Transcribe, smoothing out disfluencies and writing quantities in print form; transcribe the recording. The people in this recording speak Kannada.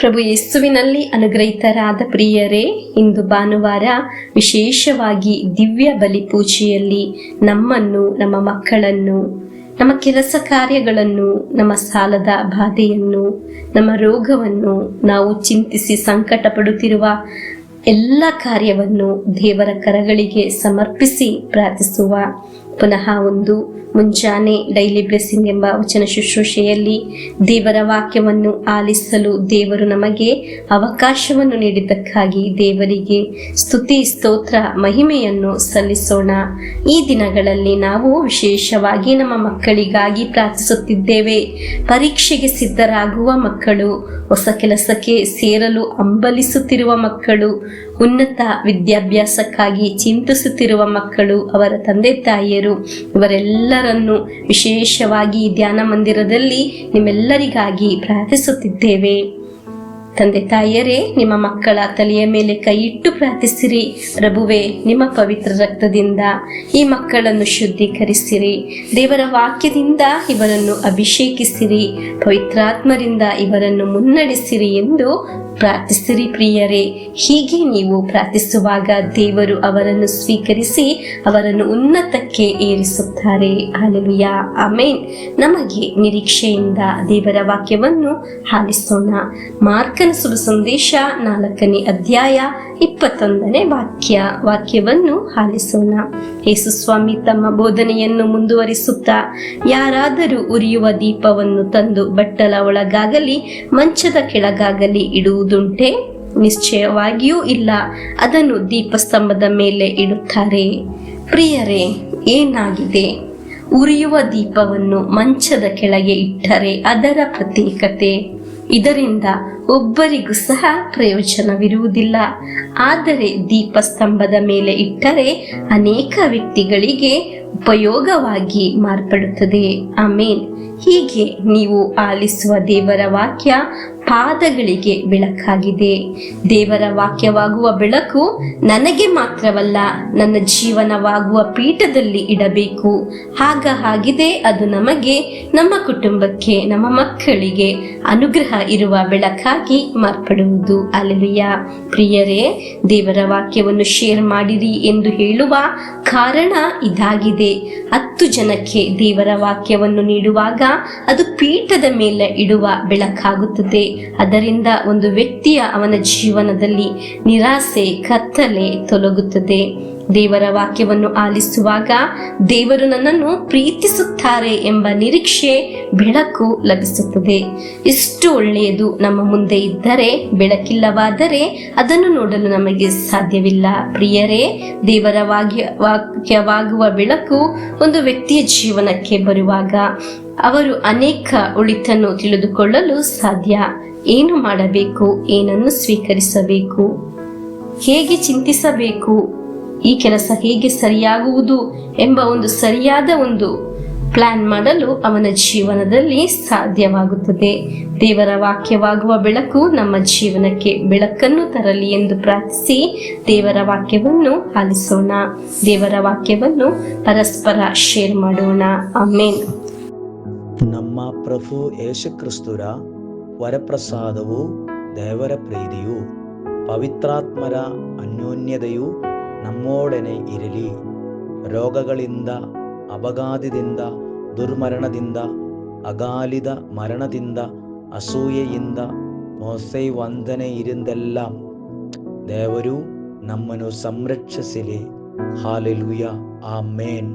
ಪ್ರಭು ಯೇಸುವಿನಲ್ಲಿ ಅನುಗ್ರಹಿತರಾದ ಪ್ರಿಯರೇ, ಇಂದು ಭಾನುವಾರ ವಿಶೇಷವಾಗಿ ದಿವ್ಯ ಬಲಿ ಪೂಜೆಯಲ್ಲಿ ನಮ್ಮನ್ನು, ನಮ್ಮ ಮಕ್ಕಳನ್ನು, ನಮ್ಮ ಕೆಲಸ ಕಾರ್ಯಗಳನ್ನು, ನಮ್ಮ ಸಾಲದ ಬಾಧೆಯನ್ನು, ನಮ್ಮ ರೋಗವನ್ನು, ನಾವು ಚಿಂತಿಸಿ ಸಂಕಟ ಪಡುತ್ತಿರುವ ಎಲ್ಲ ಕಾರ್ಯವನ್ನು ದೇವರ ಕರಗಳಿಗೆ ಸಮರ್ಪಿಸಿ ಪ್ರಾರ್ಥಿಸುವ ಪುನಃ ಒಂದು ಮುಂಜಾನೆ ಡೈಲಿ ಬ್ಲೆಸ್ಸಿಂಗ್ ಎಂಬ ವಚನ ಶುಶ್ರೂಷೆಯಲ್ಲಿ ದೇವರ ವಾಕ್ಯವನ್ನು ಆಲಿಸಲು ದೇವರು ನಮಗೆ ಅವಕಾಶವನ್ನು ನೀಡಿದ್ದಕ್ಕಾಗಿ ದೇವರಿಗೆ ಸ್ತುತಿ, ಸ್ತೋತ್ರ, ಮಹಿಮೆಯನ್ನು ಸಲ್ಲಿಸೋಣ. ಈ ದಿನಗಳಲ್ಲಿ ನಾವು ವಿಶೇಷವಾಗಿ ನಮ್ಮ ಮಕ್ಕಳಿಗಾಗಿ ಪ್ರಾರ್ಥಿಸುತ್ತಿದ್ದೇವೆ. ಪರೀಕ್ಷೆಗೆ ಸಿದ್ಧರಾಗುವ ಮಕ್ಕಳು, ಹೊಸ ಕೆಲಸಕ್ಕೆ ಸೇರಲು ಹಂಬಲಿಸುತ್ತಿರುವ ಮಕ್ಕಳು, ಉನ್ನತ ವಿದ್ಯಾಭ್ಯಾಸಕ್ಕಾಗಿ ಚಿಂತಿಸುತ್ತಿರುವ ಮಕ್ಕಳು, ಅವರ ತಂದೆ ತಾಯಿಯರು, ಇವರೆಲ್ಲರನ್ನು ವಿಶೇಷವಾಗಿ ಧ್ಯಾನ ಮಂದಿರದಲ್ಲಿ ನಿಮ್ಮೆಲ್ಲರಿಗಾಗಿ ಪ್ರಾರ್ಥಿಸುತ್ತಿದ್ದೇವೆ. ತಂದೆ ತಾಯಿಯರೇ, ನಿಮ್ಮ ಮಕ್ಕಳ ತಲೆಯ ಮೇಲೆ ಕೈ ಇಟ್ಟು ಪ್ರಾರ್ಥಿಸಿರಿ. ಪ್ರಭುವೇ, ನಿಮ್ಮ ಪವಿತ್ರ ರಕ್ತದಿಂದ ಈ ಮಕ್ಕಳನ್ನು ಶುದ್ಧೀಕರಿಸಿರಿ. ದೇವರ ವಾಕ್ಯದಿಂದ ಇವರನ್ನು ಅಭಿಷೇಕಿಸಿರಿ. ಪವಿತ್ರಾತ್ಮರಿಂದ ಇವರನ್ನು ಮುನ್ನಡೆಸಿರಿ ಎಂದು ಪ್ರಾರ್ಥಿಸಿರಿ. ಪ್ರಿಯರೇ, ಹೀಗೆ ನೀವು ಪ್ರಾರ್ಥಿಸುವಾಗ ದೇವರು ಅವರನ್ನು ಸ್ವೀಕರಿಸಿ ಅವರನ್ನು ಉನ್ನತಕ್ಕೆ ಏರಿಸುತ್ತಾರೆ. Hallelujah, amen. ನಮಗೆ ನಿರೀಕ್ಷೆಯಿಂದ ದೇವರ ವಾಕ್ಯವನ್ನು ಆಲಿಸೋಣ. ಮಾರ್ಕನ ಸುಡು ಸಂದೇಶ 4ನೇ ಅಧ್ಯಾಯ 21ನೇ ವಾಕ್ಯವನ್ನು ಆಲಿಸೋಣ. ಯೇಸು ಸ್ವಾಮಿ ತಮ್ಮ ಬೋಧನೆಯನ್ನು ಮುಂದುವರಿಸುತ್ತಾ, ಯಾರಾದರೂ ಉರಿಯುವ ದೀಪವನ್ನು ತಂದು ಬಟ್ಟಲ ಒಳಗಾಗಲಿ ಮಂಚದ ಕೆಳಗಾಗಲಿ ಇಡುವುದುಂಟೆ? ನಿಶ್ಚಯವಾಗಿಯೂ ಇಲ್ಲ, ಅದನ್ನು ದೀಪಸ್ತಂಭದ ಮೇಲೆ ಇಡುತ್ತಾರೆ. ಪ್ರಿಯರೇ, ಏನಾಗಿದೆ? ಉರಿಯುವ ದೀಪವನ್ನು ಮಂಚದ ಕೆಳಗೆ ಇಟ್ಟರೆ ಅದರ ಪ್ರತ್ಯೇಕತೆ, ಇದರಿಂದ ಒಬ್ಬರಿಗೂ ಸಹ ಪ್ರಯೋಜನವಿರುವುದಿಲ್ಲ. ಆದರೆ ದೀಪಸ್ತಂಭದ ಮೇಲೆ ಇಟ್ಟರೆ ಅನೇಕ ವ್ಯಕ್ತಿಗಳಿಗೆ ಉಪಯೋಗವಾಗಿ ಮಾರ್ಪಡುತ್ತದೆ. ಆಮೇನ್. ಹೀಗೆ ನೀವು ಆಲಿಸುವ ದೇವರ ವಾಕ್ಯ ಪಾದಗಳಿಗೆ ಬೆಳಕಾಗಿದೆ. ದೇವರ ವಾಕ್ಯವಾಗುವ ಬೆಳಕು ನನಗೆ ಮಾತ್ರವಲ್ಲ, ನನ್ನ ಜೀವನವಾಗುವ ಪೀಠದಲ್ಲಿ ಇಡಬೇಕು. ಹಾಗಿದೆ ಅದು ನಮಗೆ, ನಮ್ಮ ಕುಟುಂಬಕ್ಕೆ, ನಮ್ಮ ಮಕ್ಕಳಿಗೆ ಅನುಗ್ರಹ ಇರುವ ಬೆಳಕಾಗಿ ಮಾರ್ಪಡುವುದು. ಹಲ್ಲೆಲೂಯಾ. ಪ್ರಿಯರೇ, ದೇವರ ವಾಕ್ಯವನ್ನು ಶೇರ್ ಮಾಡಿರಿ ಎಂದು ಹೇಳುವ ಕಾರಣ ಇದಾಗಿದೆ. 10 ಜನಕ್ಕೆ ದೇವರ ವಾಕ್ಯವನ್ನು ನೀಡುವಾಗ ಅದು ಪೀಠದ ಮೇಲೆ ಇಡುವ ಬೆಳಕಾಗುತ್ತದೆ. ಅದರಿಂದ ಒಂದು ವ್ಯಕ್ತಿಯ ಅವನ ಜೀವನದಲ್ಲಿ ನಿರಾಸೆ, ಕತ್ತಲೆ ತೊಲಗುತ್ತದೆ. ದೇವರ ವಾಕ್ಯವನ್ನು ಆಲಿಸುವಾಗ ದೇವರು ನನ್ನನ್ನು ಪ್ರೀತಿಸುತ್ತಾರೆ ಎಂಬ ನಿರೀಕ್ಷೆ, ಬೆಳಕು ಲಭಿಸುತ್ತದೆ. ಎಷ್ಟು ಒಳ್ಳೆಯದು ನಮ್ಮ ಮುಂದೆ ಇದ್ದರೆ, ಬೆಳಕಿಲ್ಲವಾದರೆ ಅದನ್ನು ನೋಡಲು ನಮಗೆ ಸಾಧ್ಯವಿಲ್ಲ. ಪ್ರಿಯರೇ, ದೇವರ ವಾಕ್ಯವಾಗುವ ಬೆಳಕು ಒಂದು ವ್ಯಕ್ತಿಯ ಜೀವನಕ್ಕೆ ಬರುವಾಗ ಅವರು ಅನೇಕ ಒಳಿತನ್ನು ತಿಳಿದುಕೊಳ್ಳಲು ಸಾಧ್ಯ. ಏನು ಮಾಡಬೇಕು, ಏನನ್ನು ಸ್ವೀಕರಿಸಬೇಕು, ಹೇಗೆ ಚಿಂತಿಸಬೇಕು, ಈ ಕೆಲಸ ಹೇಗೆ ಸರಿಯಾಗುವುದು ಎಂಬ ಒಂದು ಸರಿಯಾದ ಒಂದು ಪ್ಲಾನ್ ಮಾಡಲು ಅವನ ಜೀವನದಲ್ಲಿ ಸಾಧ್ಯವಾಗುತ್ತದೆ. ದೇವರ ವಾಕ್ಯವಾಗುವ ಬೆಳಕು ನಮ್ಮ ಜೀವನಕ್ಕೆ ಬೆಳಕನ್ನು ತರಲಿ ಎಂದು ಪ್ರಾರ್ಥಿಸಿ ದೇವರ ವಾಕ್ಯವನ್ನು ಆಲಿಸೋಣ. ದೇವರ ವಾಕ್ಯವನ್ನು ಪರಸ್ಪರ ಶೇರ್ ಮಾಡೋಣ. ಆಮೇನ್. ನಮ್ಮ ಪ್ರಭು ಯೇಸು ಕ್ರಿಸ್ತರ ವರಪ್ರಸಾದವು, ದೇವರ ಪ್ರೀತಿಯು, ಪವಿತ್ರಾತ್ಮರ ಅನ್ಯೋನ್ಯತೆಯು ನಮ್ಮೊಡನೆ ಇರಲಿ. ರೋಗಗಳಿಂದ, ಅಪಘಾತದಿಂದ, ದುರ್ಮರಣದಿಂದ, ಅಗಾಲಿದ ಮರಣದಿಂದ, ಅಸೂಯೆಯಿಂದ, ಮೋಸೆ ವಂದನೆಯಿಂದೆല്ലാം ದೇವರು ನಮ್ಮನ್ನು ಸಂರಕ್ಷಿಸಲಿ. ಹಾಲೆಲೂಯಾ, ಆಮೇನ್.